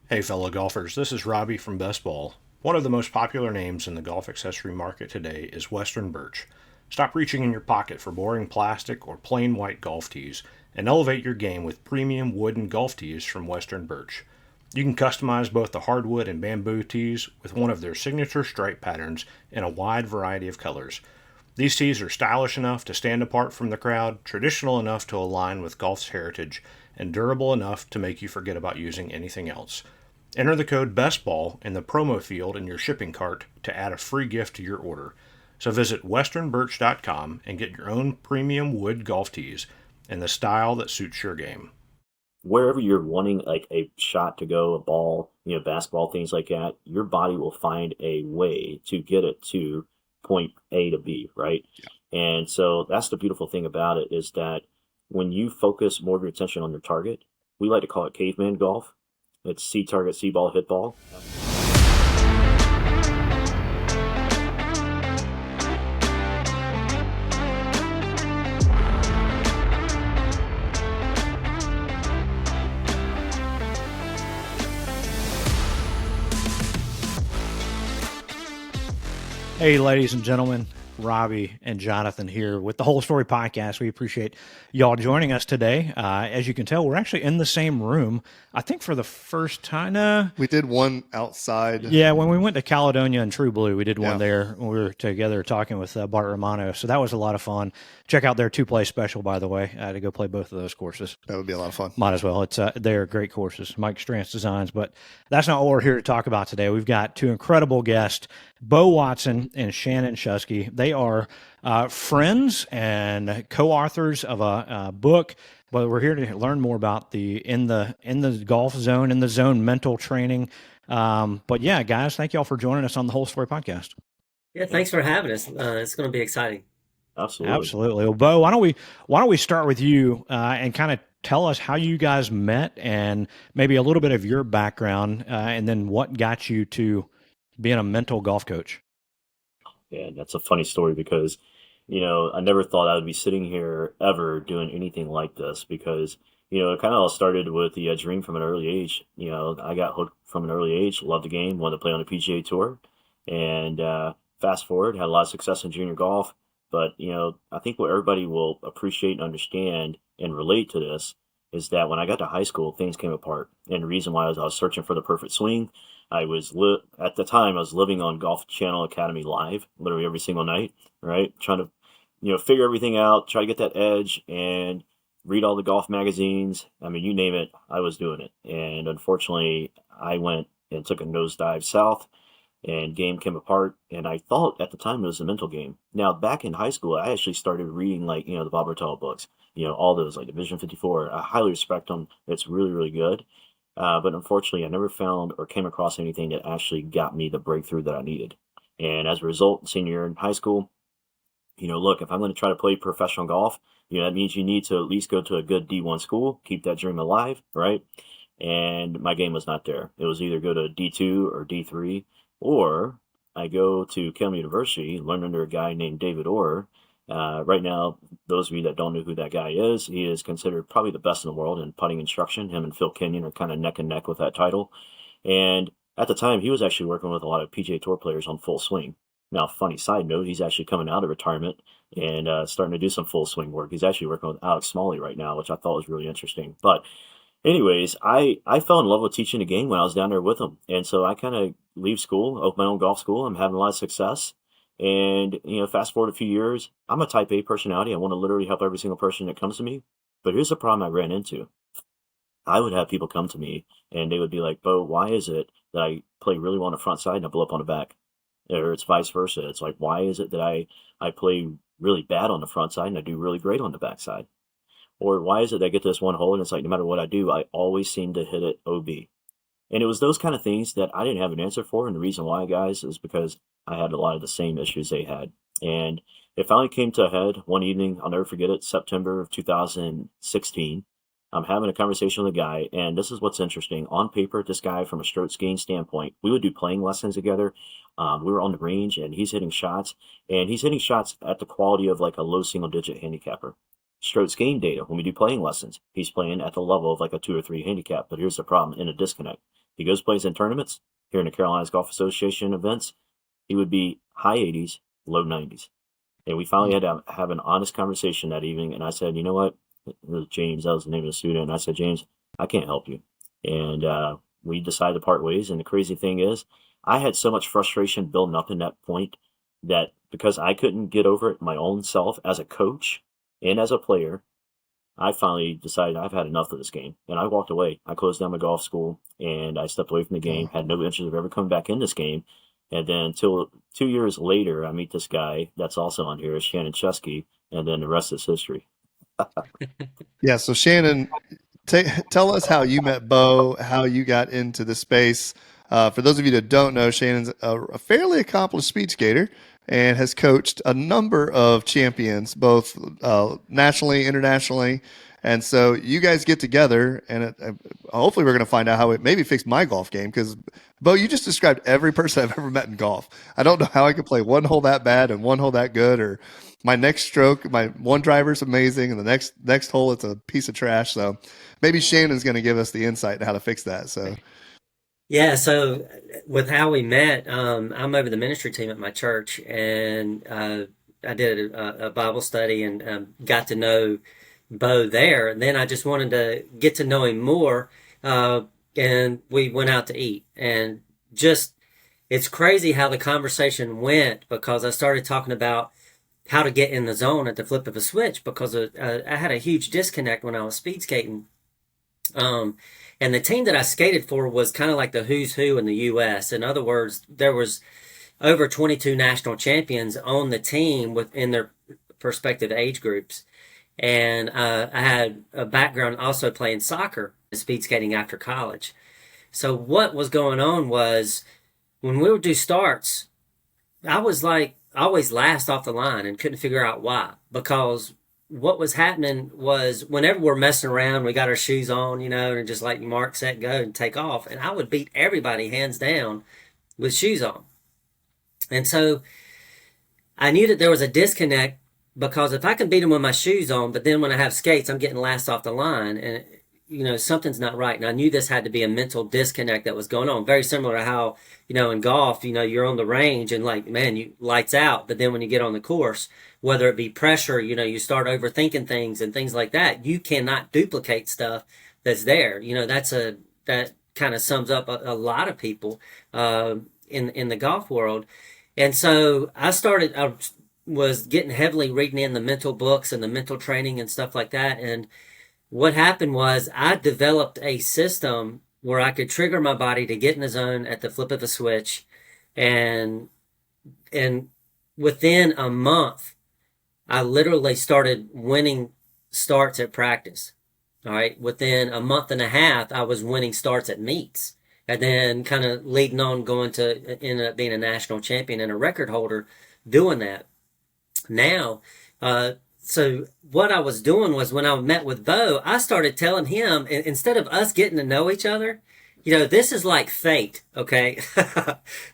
Hey, fellow golfers, this is Robbie from Best Ball. One of the most popular names in the golf accessory market today is Western Birch. Stop reaching in your pocket for boring plastic or plain white golf tees and elevate your game with premium wooden golf tees from Western Birch. You can customize both the hardwood and bamboo tees with one of their signature stripe patterns in a wide variety of colors. These tees are stylish enough to stand apart from the crowd, traditional enough to align with golf's heritage, and durable enough to make you forget about using anything else. Enter the code BESTBALL in the promo field in your shipping cart to add a free gift to your order. So visit westernbirch.com and get your own premium wood golf tees in the style that suits your game. Wherever you're wanting like a shot to go, a ball, basketball, things like that, your body will find a way to get it to point A to B, right? Yeah. And so that's the beautiful thing about it is that when you focus more of your attention on your target, we like to call it caveman golf. It's see target, see ball, hit ball. Hey, ladies and gentlemen, Robbie and Jonathan here with the Whole Story Podcast. We appreciate y'all joining us today. As you can tell, we're actually in the same room. I think for the first time. We did one outside. Yeah, when we went to Caledonia and True Blue, we did one there when we were together talking with Bart Romano. So that was a lot of fun. Check out their 2-play special, by the way, to go play both of those courses. That would be a lot of fun. Might as well. They're great courses, Mike Strantz Designs. But that's not what we're here to talk about today. We've got two incredible guests, Bo Watson and Shannon Shuskey. They are friends and co-authors of a book, but we're here to learn more about the in the golf zone, in the zone mental training. But yeah, guys, thank y'all for joining us on the Whole Story Podcast. Yeah, thanks for having us. It's going to be exciting. Absolutely. Well, Bo, why don't we start with you and kind of tell us how you guys met and maybe a little bit of your background and then what got you to being a mental golf coach. Yeah, that's a funny story because, I never thought I would be sitting here ever doing anything like this because, it kind of all started with the dream from an early age. I got hooked from an early age, loved the game, wanted to play on the PGA Tour. And fast forward, had a lot of success in junior golf. But, I think what everybody will appreciate and understand and relate to this is that when I got to high school, things came apart. And the reason why was I was searching for the perfect swing. I was at the time I was living on Golf Channel Academy Live, literally every single night, right? Trying to, figure everything out, try to get that edge and read all the golf magazines. I mean, you name it, I was doing it. And unfortunately, I went and took a nosedive south and game came apart. And I thought at the time it was a mental game. Now, back in high school, I actually started reading the Bob Bertell books, all those like Division 54. I highly respect them. It's really, really good. But unfortunately, I never found or came across anything that actually got me the breakthrough that I needed. And as a result, senior year in high school, look, if I'm going to try to play professional golf, that means you need to at least go to a good D1 school, keep that dream alive, right? And my game was not there. It was either go to D2 or D3, or I go to Kelm University, learn under a guy named David Orr. Right now, those of you that don't know who that guy is, he is considered probably the best in the world in putting instruction. Him and Phil Kenyon are kind of neck and neck with that title. And at the time, he was actually working with a lot of PGA Tour players on full swing. Now, funny side note, he's actually coming out of retirement and starting to do some full swing work. He's actually working with Alex Smalley right now, which I thought was really interesting. But anyways, I fell in love with teaching the game when I was down there with him. And so I kind of leave school, open my own golf school. I'm having a lot of success. And, fast forward a few years, I'm a type A personality. I want to literally help every single person that comes to me. But here's the problem I ran into. I would have people come to me and they would be like, Bo, why is it that I play really well on the front side and I blow up on the back? Or it's vice versa. It's like, why is it that I play really bad on the front side and I do really great on the back side? Or why is it that I get to this one hole and it's like, no matter what I do, I always seem to hit it OB? And it was those kind of things that I didn't have an answer for. And the reason why, guys, is because I had a lot of the same issues they had. And it finally came to a head one evening. I'll never forget it. September of 2016. I'm having a conversation with a guy. And this is what's interesting. On paper, this guy, from a strokes gain standpoint, we would do playing lessons together. We were on the range and he's hitting shots. And he's hitting shots at the quality of like a low single digit handicapper. Strokes gain data, when we do playing lessons, he's playing at the level of like a 2 or 3 handicap. But here's the problem, in a disconnect. He goes plays in tournaments here in the Carolinas Golf Association events. He would be high 80s, low 90s. And we finally had to have an honest conversation that evening. And I said, you know what? It was James, that was the name of the student. And I said, James, I can't help you. And we decided to part ways. And the crazy thing is, I had so much frustration building up in that point that because I couldn't get over it my own self as a coach and as a player, I finally decided I've had enough of this game. And I walked away. I closed down my golf school and I stepped away from the game, had no interest of ever coming back in this game. And then until 2 years later, I meet this guy that's also on here, Shannon Shuskey, and then the rest is history. Yeah. So Shannon, tell us how you met Bo, how you got into the space. For those of you that don't know, Shannon's a fairly accomplished speed skater and has coached a number of champions, both nationally, internationally. And so you guys get together, and hopefully we're going to find out how it maybe fixed my golf game. Because, Bo, you just described every person I've ever met in golf. I don't know how I could play one hole that bad and one hole that good, or my next stroke, my one driver's amazing, and the next hole it's a piece of trash. So maybe Shannon's going to give us the insight on how to fix that. So. Yeah, so with how we met, I'm over the ministry team at my church, and I did a Bible study and got to know Bo there. And then I just wanted to get to know him more, and we went out to eat. And just, it's crazy how the conversation went because I started talking about how to get in the zone at the flip of a switch because I had a huge disconnect when I was speed skating. And the team that I skated for was kind of like the who's who in the U.S. In other words, there was over 22 national champions on the team within their respective age groups. And I had a background also playing soccer and speed skating after college. So what was going on was when we would do starts, I was like always last off the line and couldn't figure out why. Because what was happening was whenever we're messing around, we got our shoes on, and just like mark, set, go, and take off. And I would beat everybody hands down with shoes on. And so I knew that there was a disconnect because if I can beat them with my shoes on, but then when I have skates, I'm getting last off the line and, something's not right. And I knew this had to be a mental disconnect that was going on. Very similar to how, in golf, you're on the range and like, man, you lights out. But then when you get on the course, whether it be pressure, you start overthinking things and things like that. You cannot duplicate stuff that's there. That kind of sums up a lot of people in the golf world. And so I was getting heavily reading in the mental books and the mental training and stuff like that. And what happened was I developed a system where I could trigger my body to get in the zone at the flip of a switch. And within a month, I literally started winning starts at practice. All right. Within a month and a half, I was winning starts at meets. And then kind of leading on going to end up being a national champion and a record holder doing that. Now, so what I was doing was when I met with Bo, I started telling him, instead of us getting to know each other, this is like fate, okay?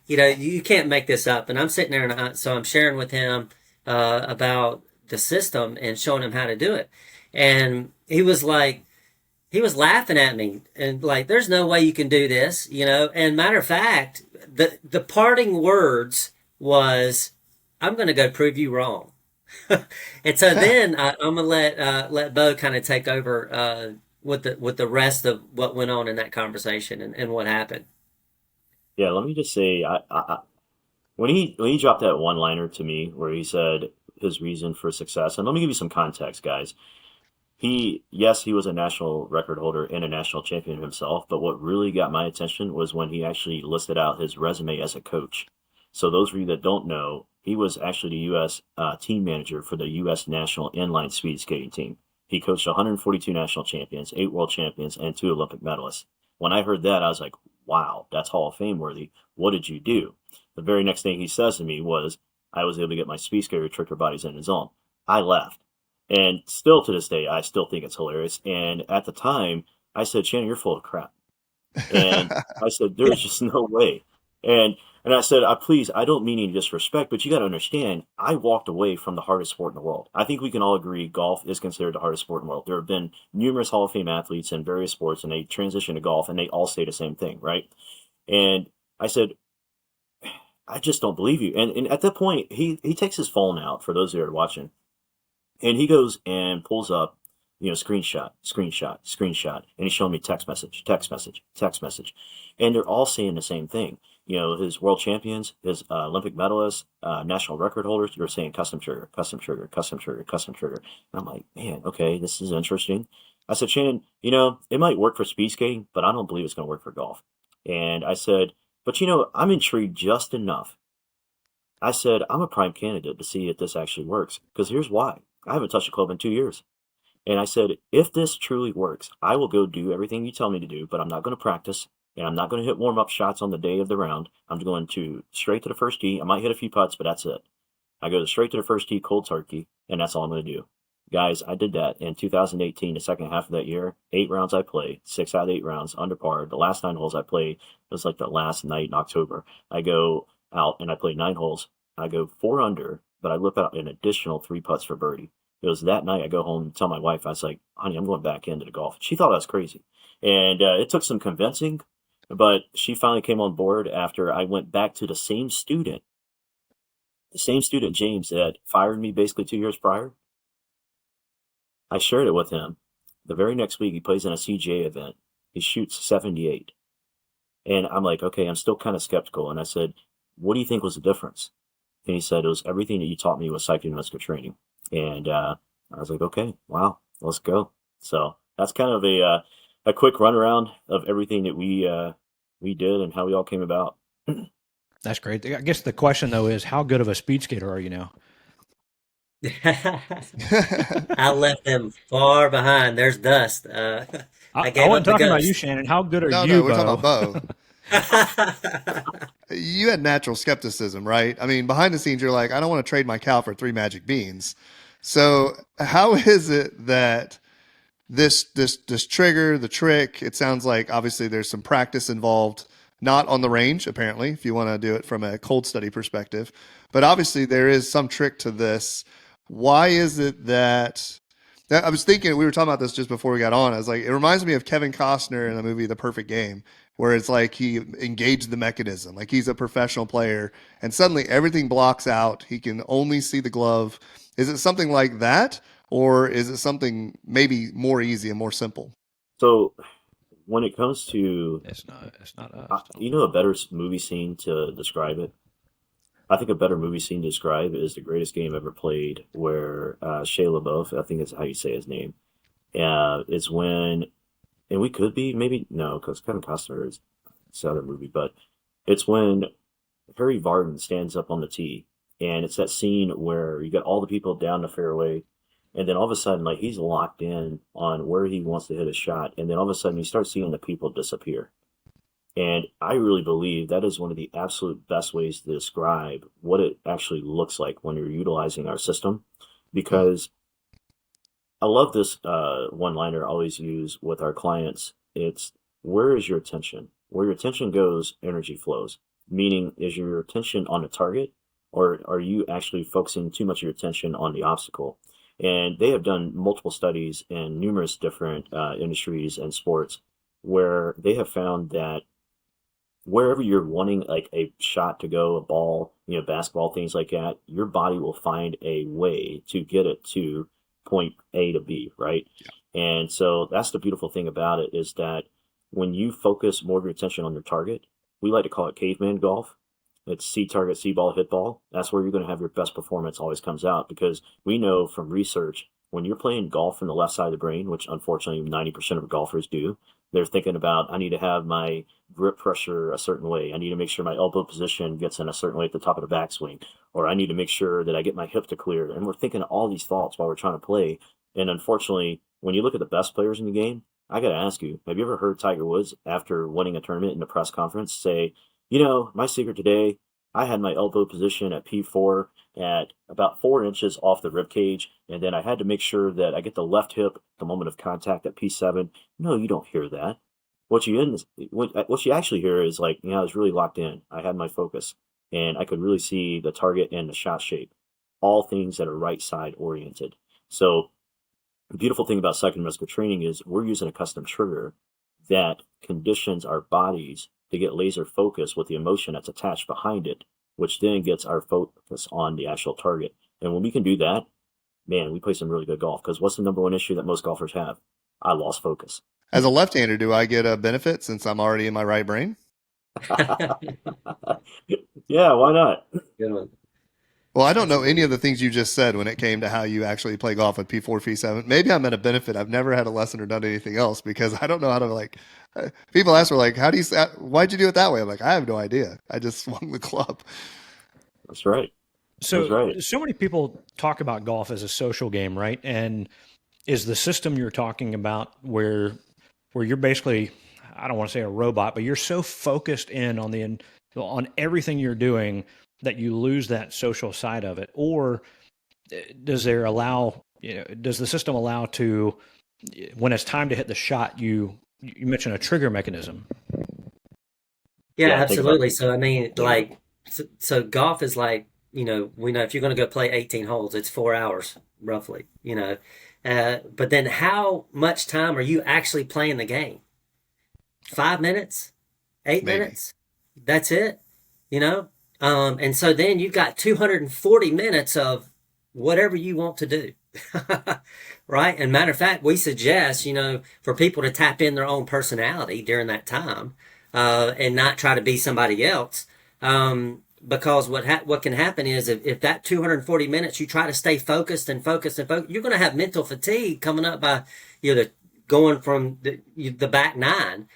You can't make this up. And I'm sitting there and so I'm sharing with him about the system and showing him how to do it. And he was laughing at me and like, there's no way you can do this, and matter of fact, the parting words was, I'm going to go prove you wrong. And so then I'm going to let Bo kind of take over with the rest of what went on in that conversation and what happened. Yeah, let me just say, when he dropped that one-liner to me where he said his reason for success, and let me give you some context, guys. He was a national record holder and a national champion himself, but what really got my attention was when he actually listed out his resume as a coach. So those of you that don't know, he was actually the U.S. Team manager for the U.S. national inline speed skating team. He coached 142 national champions, 8 world champions, and 2 Olympic medalists. When I heard that, I was like, wow, that's Hall of Fame worthy. What did you do? The very next thing he says to me was, I was able to get my speed skater tricker bodies in his zone. I laughed. And still to this day, I still think it's hilarious. And at the time, I said, Shannon, you're full of crap. And I said, there's just no way. And And I said, please, I don't mean any disrespect, but you got to understand, I walked away from the hardest sport in the world. I think we can all agree golf is considered the hardest sport in the world. There have been numerous Hall of Fame athletes in various sports, and they transition to golf, and they all say the same thing, right? And I said, I just don't believe you. And at that point, he takes his phone out, for those who are watching, and he goes and pulls up, screenshot, screenshot, screenshot, and he's showing me text message, text message, text message. And they're all saying the same thing. His world champions, his Olympic medalists, national record holders, you're saying custom trigger, custom trigger, custom trigger, custom trigger. And I'm like, man, okay, this is interesting. I said, Shannon, it might work for speed skating, but I don't believe it's going to work for golf. And I said, but I'm intrigued just enough. I said, I'm a prime candidate to see if this actually works. Because here's why. I haven't touched a club in 2 years. And I said, if this truly works, I will go do everything you tell me to do, but I'm not going to practice, and I'm not going to hit warm-up shots on the day of the round. I'm going to straight to the first tee. I might hit a few putts, but that's it. I go straight to the first tee, cold turkey, and that's all I'm going to do. Guys, I did that in 2018, the second half of that year. 8 rounds I played, 6 out of 8 rounds, under par. The last 9 holes I played was like the last night in October. I go out and I play 9 holes. I go 4 under, but I whip out an additional 3 putts for birdie. It was that night I go home and tell my wife, I was like, honey, I'm going back into the golf. She thought I was crazy. And it took some convincing, but she finally came on board after I went back to the same student, James, that fired me basically 2 years prior. I shared it with him. The very next week, he plays in a CGA event. He shoots 78. And I'm like, okay, I'm still kind of skeptical. And I said, what do you think was the difference? And he said, it was everything that you taught me with psychoanalytic training. And I was like, okay, wow, let's go. So that's kind of a quick runaround of everything that we did and how we all came about. That's great. I guess the question, though, is how good of a speed skater are you now? I left them far behind. There's dust. I I gave up wasn't the talking about ghost. you, Shannon. How good are No, you, we're talking Bo? about Bo. You had natural skepticism, right? I mean, behind the scenes, you're like, I don't want to trade my cow for 3 magic beans. So how is it that this trigger, the trick, it sounds like obviously there's some practice involved, not on the range, apparently, if you want to do it from a cold study perspective. But obviously there is some trick to this. Why is it that I was thinking, we were talking about this just before we got on. I was like, it reminds me of Kevin Costner in the movie The Perfect Game, where it's like he engaged the mechanism. Like he's a professional player and suddenly everything blocks out. He can only see the glove. Is it something like that? Or is it something maybe more easy and more simple? So when it comes to, It's not a better movie scene to describe it? I think a better movie scene to describe is the greatest game ever played, where Shia LaBeouf, I think that's how you say his name, is when, and we could be, maybe, no, because Kevin Costner is another movie, but it's when Harry Vardon stands up on the tee, and it's that scene where you got all the people down the fairway, and then all of a sudden, like, he's locked in on where he wants to hit a shot, and then all of a sudden you start seeing the people disappear. And I really believe that is one of the absolute best ways to describe what it actually looks like when you're utilizing our system. Because I love this one-liner I always use with our clients. It's, where is your attention? Where your attention goes, energy flows. Meaning, is your attention on the target, or are you actually focusing too much of your attention on the obstacle? And they have done multiple studies in numerous different industries and sports where they have found that wherever you're wanting like a shot to go, a ball, basketball, things like that, your body will find a way to get it to point A to B, right? Yeah. And so that's the beautiful thing about it, is that when you focus more of your attention on your target, we like to call it caveman golf. It's see target, see ball, hit ball. That's where you're going to have your best performance always comes out, because we know from research, when you're playing golf from the left side of the brain, which unfortunately 90% of golfers do, they're thinking about, I need to have my grip pressure a certain way. I need to make sure my elbow position gets in a certain way at the top of the backswing. Or I need to make sure that I get my hip to clear. And we're thinking all these thoughts while we're trying to play. And unfortunately, when you look at the best players in the game, I got to ask you, have you ever heard Tiger Woods, after winning a tournament in a press conference, say, my secret today, I had my elbow position at P4 at about 4 inches off the rib cage, and then I had to make sure that I get the left hip at the moment of contact at P7. No, you don't hear that. what you actually hear is like, I was really locked in. I had my focus, and I could really see the target and the shot shape, all things that are right side oriented. So the beautiful thing about psychometric training is we're using a custom trigger that conditions our bodies to get laser focus with the emotion that's attached behind it, which then gets our focus on the actual target. And when we can do that, man, we play some really good golf. Because what's the number one issue that most golfers have? I lost focus. As a left-hander, do I get a benefit since I'm already in my right brain? Yeah, why not? Good one. Well, I don't know any of the things you just said when it came to how you actually play golf with P4, P7. Maybe I'm at a benefit. I've never had a lesson or done anything else because I don't know how to people ask me like, why'd you do it that way? I'm like, I have no idea. I just swung the club. That's right. So many people talk about golf as a social game, right? And is the system you're talking about where you're basically, I don't want to say a robot, but you're so focused in on everything you're doing that you lose that social side of it? Or does the system allow to, when it's time to hit the shot, you mentioned a trigger mechanism? Yeah, absolutely. So I mean, like, so golf is like, we know if you're going to go play 18 holes, it's 4 hours roughly, but then how much time are you actually playing the game? 5 minutes, 8 Maybe. minutes, that's it, and so then you've got 240 minutes of whatever you want to do. Right. And matter of fact, we suggest, for people to tap in their own personality during that time, and not try to be somebody else. Because what can happen is if that 240 minutes you try to stay focused and focused and focused, you're going to have mental fatigue coming up by going from the back nine,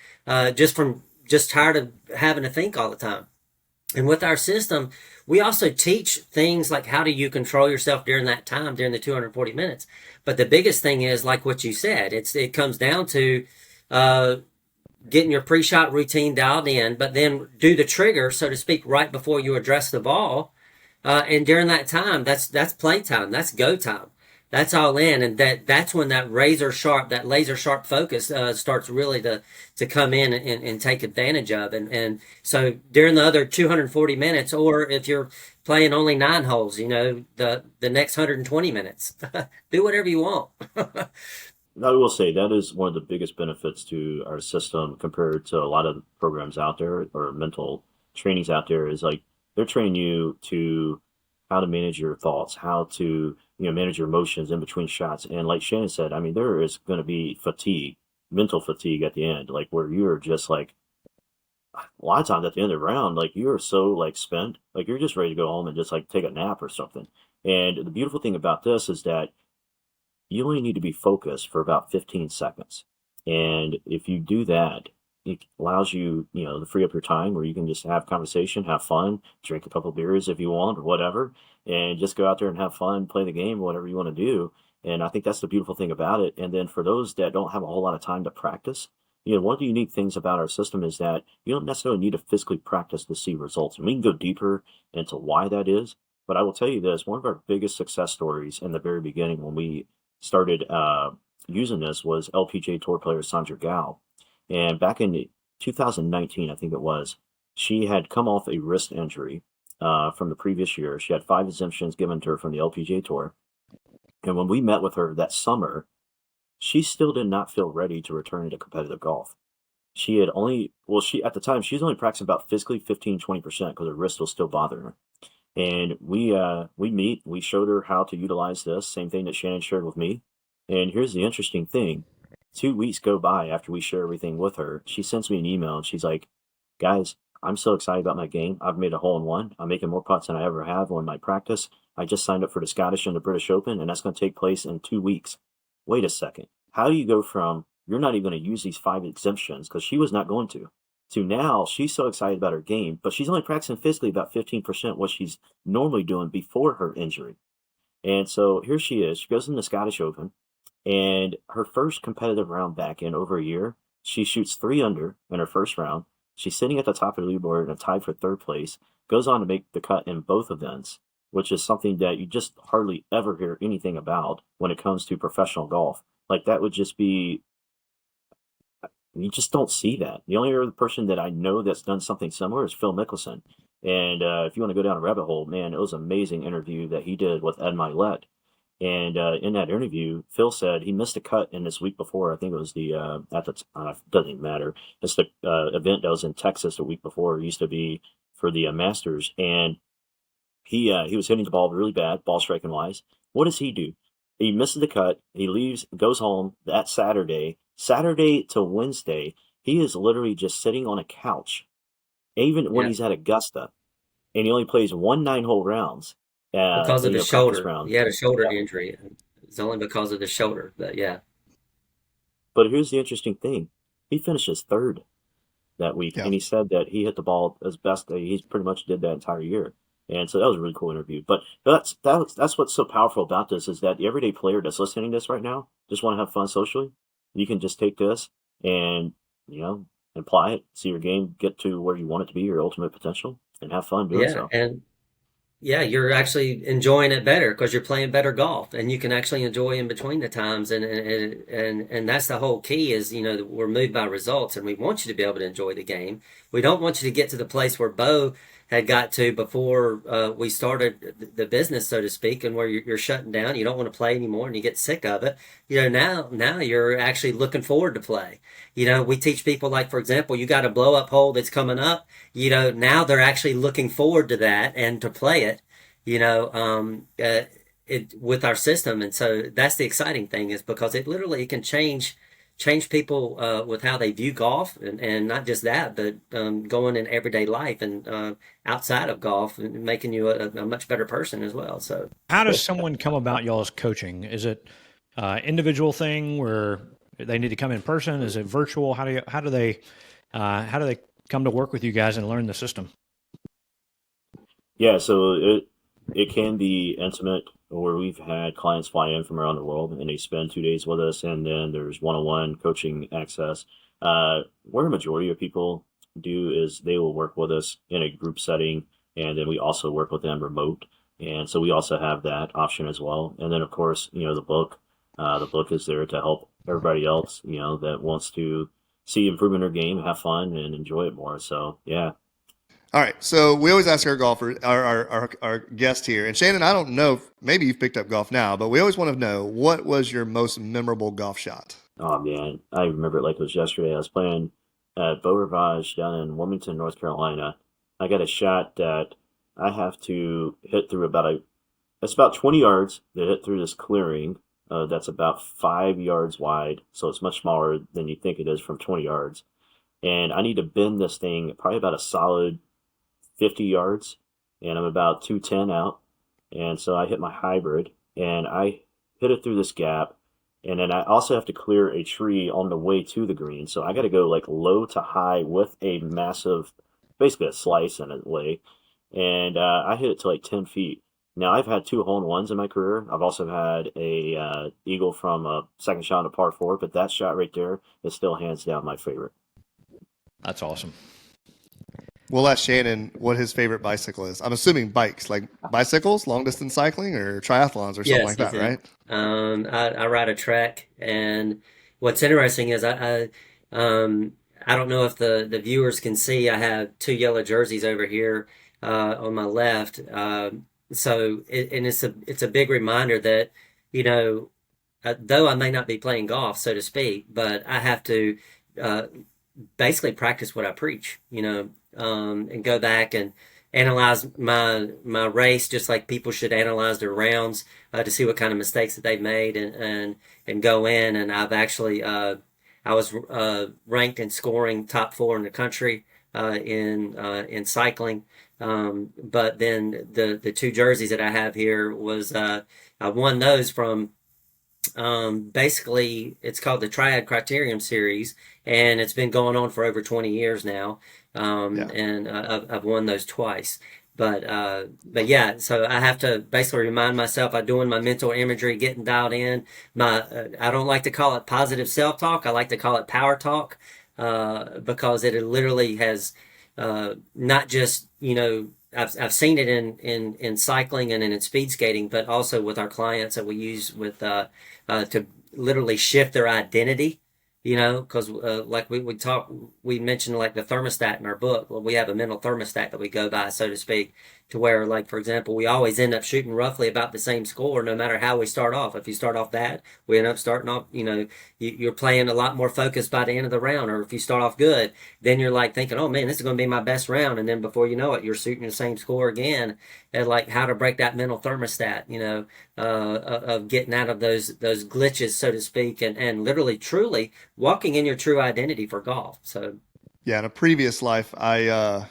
just tired of having to think all the time. And with our system, we also teach things like how do you control yourself during that time, during the 240 minutes. But the biggest thing is, like what you said, it comes down to getting your pre-shot routine dialed in, but then do the trigger, so to speak, right before you address the ball. And during that time, that's play time. That's go time. That's all in. And that's when that laser sharp focus starts really to come in and take advantage of. And so during the other 240 minutes, or if you're playing only 9 holes, the next 120 minutes, do whatever you want. I will say that is one of the biggest benefits to our system compared to a lot of programs out there or mental trainings out there is like they're training you to how to manage your thoughts, how to manage your emotions in between shots. And like Shannon said, I mean, there is going to be fatigue, mental fatigue at the end, like where you're just like a lot of times at the end of the round, like you're so like spent, like you're just ready to go home and just like take a nap or something. And the beautiful thing about this is that you only need to be focused for about 15 seconds. And if you do that, it allows you, to free up your time where you can just have conversation, have fun, drink a couple beers if you want or whatever, and just go out there and have fun, play the game, whatever you want to do. And I think that's the beautiful thing about it. And then for those that don't have a whole lot of time to practice, one of the unique things about our system is that you don't necessarily need to physically practice to see results. And we can go deeper into why that is. But I will tell you this, one of our biggest success stories in the very beginning when we started using this was LPGA Tour player Sandra Gao. And back in 2019, I think it was, she had come off a wrist injury from the previous year. She had 5 exemptions given to her from the LPGA Tour. And when we met with her that summer, she still did not feel ready to return to competitive golf. She had only, at the time, she was only practicing about physically 15, 20% because her wrist was still bothering her. And we showed her how to utilize this, same thing that Shannon shared with me. And here's the interesting thing. 2 weeks go by after we share everything with her. She sends me an email and she's like, guys, I'm so excited about my game. I've made a hole in one. I'm making more putts than I ever have on my practice. I just signed up for the Scottish and the British Open, and that's going to take place in 2 weeks. Wait a second. How do you go from you're not even going to use these 5 exemptions, because she was not going to now she's so excited about her game, but she's only practicing physically about 15% what she's normally doing before her injury. And so here she is. She goes in the Scottish Open, and her first competitive round back in over a year, she shoots 3 under in her first round. She's sitting at the top of the leaderboard and tied for 3rd place, goes on to make the cut in both events, which is something that you just hardly ever hear anything about when it comes to professional golf. Like that would just be, you just don't see that. The only other person that I know that's done something similar is Phil Mickelson. And if you want to go down a rabbit hole, man, it was an amazing interview that he did with Ed Milet. And in that interview, Phil said he missed a cut in this week before. I think it was the doesn't even matter. It's the event that was in Texas the week before. It used to be for the Masters, and he was hitting the ball really bad, ball striking wise. What does he do? He misses the cut. He leaves, goes home that Saturday. Saturday to Wednesday, he is literally just sitting on a couch, even when Yeah, he's at Augusta, and he only plays 9 hole rounds. because of the Practice shoulder. He rounds. had a shoulder Yeah. injury. It's only because of the shoulder. But yeah, But here's the interesting thing: he finishes third that week, Yeah. and he said that he hit the ball as best that he's pretty much did that entire year. And so that was a really cool interview. But that's what's so powerful about this is that the everyday player that's listening to this right now just want to have fun socially. You can just take this and apply it, see your game get to where you want it to be, your ultimate potential, and have fun doing yeah, so. and yeah, you're actually enjoying it better because you're playing better golf, and you can actually enjoy in between the times, and that's the whole key is we're moved by results, and we want you to be able to enjoy the game. We don't want you to get to the place where Bo had got to before we started the business, so to speak, and where you're shutting down. You don't want to play anymore, and you get sick of it. Now you're actually looking forward to play. We teach people like, for example, you got a blow up hole that's coming up. Now they're actually looking forward to that and to play it with our system. And so that's the exciting thing is because it literally can change people with how they view golf and not just that, but going in everyday life and outside of golf and making you a much better person as well. So How does someone come about y'all's coaching? Is it individual thing where they need to come in person? Is it virtual? How do they come to work with you guys and learn the system? Yeah, so it can be intimate, or we've had clients fly in from around the world and they spend 2 days with us, and then there's one-on-one coaching access. Where a majority of people do is they will work with us in a group setting, and then we also work with them remote, and so we also have that option as well. And then of course, the book is there to help everybody else, that wants to see improvement in their game, have fun, and enjoy it more. So yeah. All right. So we always ask our golfer, our guest here, and Shannon, I don't know, maybe you've picked up golf now, but we always want to know what was your most memorable golf shot? Oh man, I remember it like it was yesterday. I was playing at Beau Rivage down in Wilmington, North Carolina. I got a shot that I have to hit through it's about 20 yards to hit through this clearing. That's about 5 yards wide, so it's much smaller than you think it is from 20 yards. And I need to bend this thing probably about a solid 50 yards, and I'm about 210 out. And so I hit my hybrid, and I hit it through this gap. And then I also have to clear a tree on the way to the green. So I got to go like low to high with a massive, basically a slice in a way. And I hit it to like 10 feet. Now I've had 2 hole-in-ones in my career. I've also had a eagle from a second shot on a par four, but that shot right there is still hands down my favorite. That's awesome. We'll ask Shannon what his favorite bicycle is. I'm assuming bikes, like bicycles, long distance cycling, or triathlons, or something yes, like he's that, in. right? I ride a trek, and what's interesting is I don't know if the viewers can see. I have two yellow jerseys over here on my left. And it's a big reminder that you know though I may not be playing golf, so to speak, but I have to uh, basically practice what I preach, and go back and analyze my race just like people should analyze their rounds to see what kind of mistakes that they've made and go in. And I've actually I was ranked in scoring top four in the country in cycling. But then the two jerseys that I have here was I won those from basically it's called the Triad Criterium Series, and it's been going on for over 20 years now. Yeah. And I've won those twice. But yeah, so I have to basically remind myself I'm doing my mental imagery, getting dialed in. I don't like to call it positive self-talk. I like to call it power talk, because it literally has not just I've seen it in cycling and in speed skating, but also with our clients that we use with to literally shift their identity because like we mentioned like the thermostat in our book. Well, we have a mental thermostat that we go by, so to speak, to where, like, for example, we always end up shooting roughly about the same score, no matter how we start off. If you start off bad, we end up starting off, you're playing a lot more focused by the end of the round. Or if you start off good, then you're like thinking, oh man, this is going to be my best round. And then before you know it, you're shooting the same score again. And like how to break that mental thermostat, of getting out of those glitches, so to speak, and literally, truly walking in your true identity for golf. So Yeah, in a previous life, I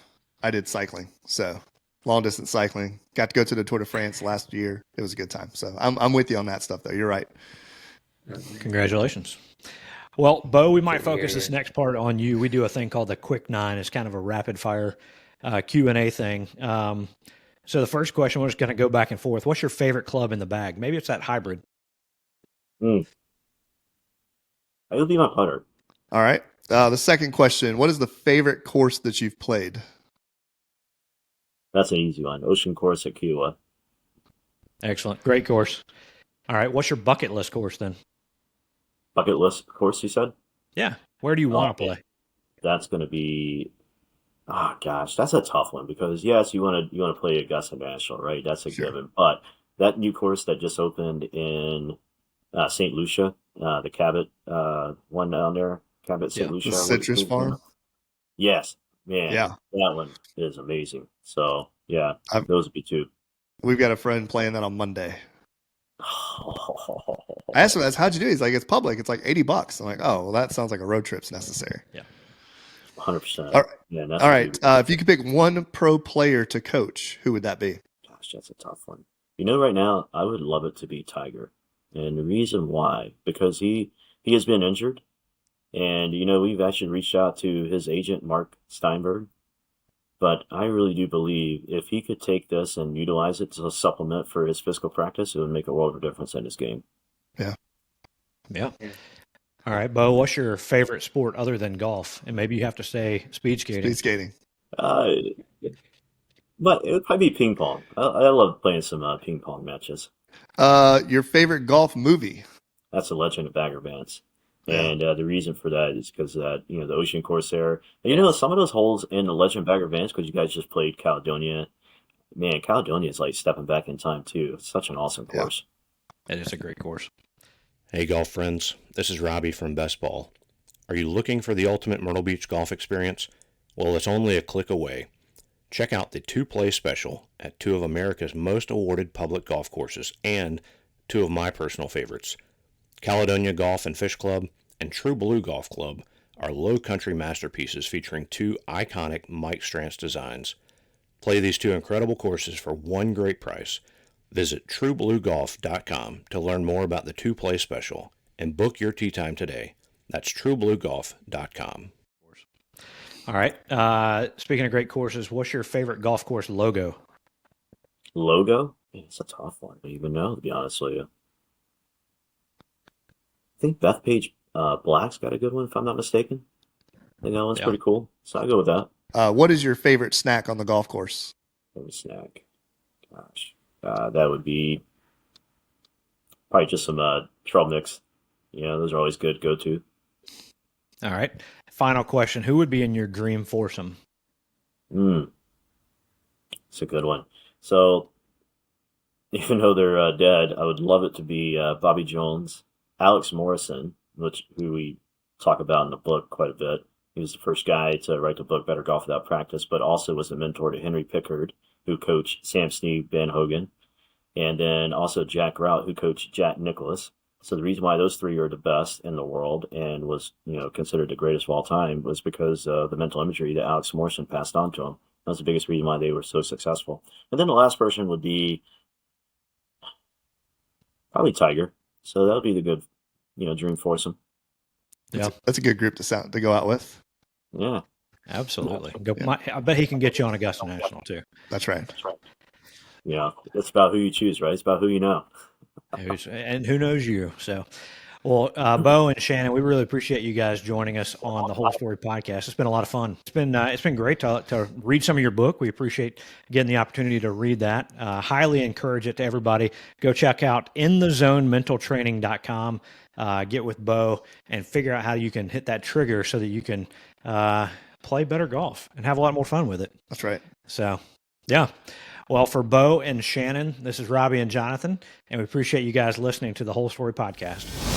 did cycling, so long distance cycling. Got to go to the Tour de France last year. It was a good time. So I'm with you on that stuff, though. You're right. Congratulations. Well, Bo, we might Getting focus here, this yeah. next part on you. We do a thing called the Quick Nine. It's kind of a rapid fire Q&A thing. So the first question, we're just going to go back and forth. What's your favorite club in the bag? Maybe it's that hybrid. It would be my putter. All right. The second question: what is the favorite course that you've played? That's an easy one. Ocean Course at Kiowa. Excellent. Great course. All right. What's your bucket list course then? Bucket list course, you said? Yeah. Where do you want to play? That's going to be. Oh gosh, that's a tough one because yes, you want to play Augusta National, right? That's a Sure. given. But that new course that just opened in St. Lucia, the Cabot one down there, Cabot St. Yeah. Lucia. The Citrus Farm. Yes, man, Yeah, that one is amazing. So yeah, I've, those would be two. we've got a friend playing that on Monday. I asked him, how'd you do it? He's like, it's public. It's like $80. I'm like, oh, well, that sounds like a road trip's necessary. Yeah. 100%. All right. Yeah, All right. If you could pick one pro player to coach, who would that be? Gosh, that's a tough one. Right now, I would love it to be Tiger. And the reason why, because he has been injured. And, we've actually reached out to his agent, Mark Steinberg. But I really do believe if he could take this and utilize it to supplement for his physical practice, it would make a world of difference in his game. Yeah. Yeah. All right, Bo, what's your favorite sport other than golf? And maybe you have to say speed skating. Speed skating. But it would probably be ping pong. I love playing some ping pong matches. Your favorite golf movie? That's The Legend of Bagger Vance. Yeah. And the reason for that is because the Ocean Course there. And, some of those holes in The Legend of Bagger Vance, because you guys just played Caledonia. Man, Caledonia is like stepping back in time, too. It's such an awesome course. It is a great course. Hey, golf friends. This is Robbie from Best Ball. Are you looking for the ultimate Myrtle Beach golf experience? Well, it's only a click away. Check out the two-play special at two of America's most awarded public golf courses and two of my personal favorites. Caledonia Golf and Fish Club and True Blue Golf Club are low country masterpieces featuring two iconic Mike Strantz designs. Play these two incredible courses for one great price. Visit truebluegolf.com to learn more about the two-play special and book your tee time today. That's truebluegolf.com. All right. Speaking of great courses, what's your favorite golf course logo? Logo? Man, it's a tough one. I don't even know, to be honest with you. I think Bethpage Black's got a good one, if I'm not mistaken. I think that one's pretty cool. So I'll go with that. What is your favorite snack on the golf course? Favorite snack? Gosh. That would be probably just some trail mix. Those are always good go-to. All right. Final question. Who would be in your dream foursome? It's a good one. So, even though they're dead, I would love it to be Bobby Jones, Alex Morrison, who we talk about in the book quite a bit. He was the first guy to write the book Better Golf Without Practice, but also was a mentor to Henry Pickard, who coached Sam Snead, Ben Hogan, and then also Jack Rout, who coached Jack Nicklaus. So the reason why those three are the best in the world and was, considered the greatest of all time was because of the mental imagery that Alex Morrison passed on to him. That's the biggest reason why they were so successful. And then the last person would be probably Tiger. So that would be the good, dream foursome. Yeah, that's a good group to go out with. Yeah, absolutely. I bet he can get you on Augusta National too. That's right. Yeah, it's about who you choose, right? It's about who you know. And who knows you. So, Well, Bo and Shannon, we really appreciate you guys joining us on the Whole Story podcast. It's been a lot of fun. It's been great to read some of your book. We appreciate getting the opportunity to read that. Highly encourage it to everybody. Go check out inthezonementaltraining.com. Get with Bo and figure out how you can hit that trigger so that you can play better golf and have a lot more fun with it. That's right. So, yeah. Well, for Bo and Shannon, this is Robbie and Jonathan, and we appreciate you guys listening to the Whole Story podcast.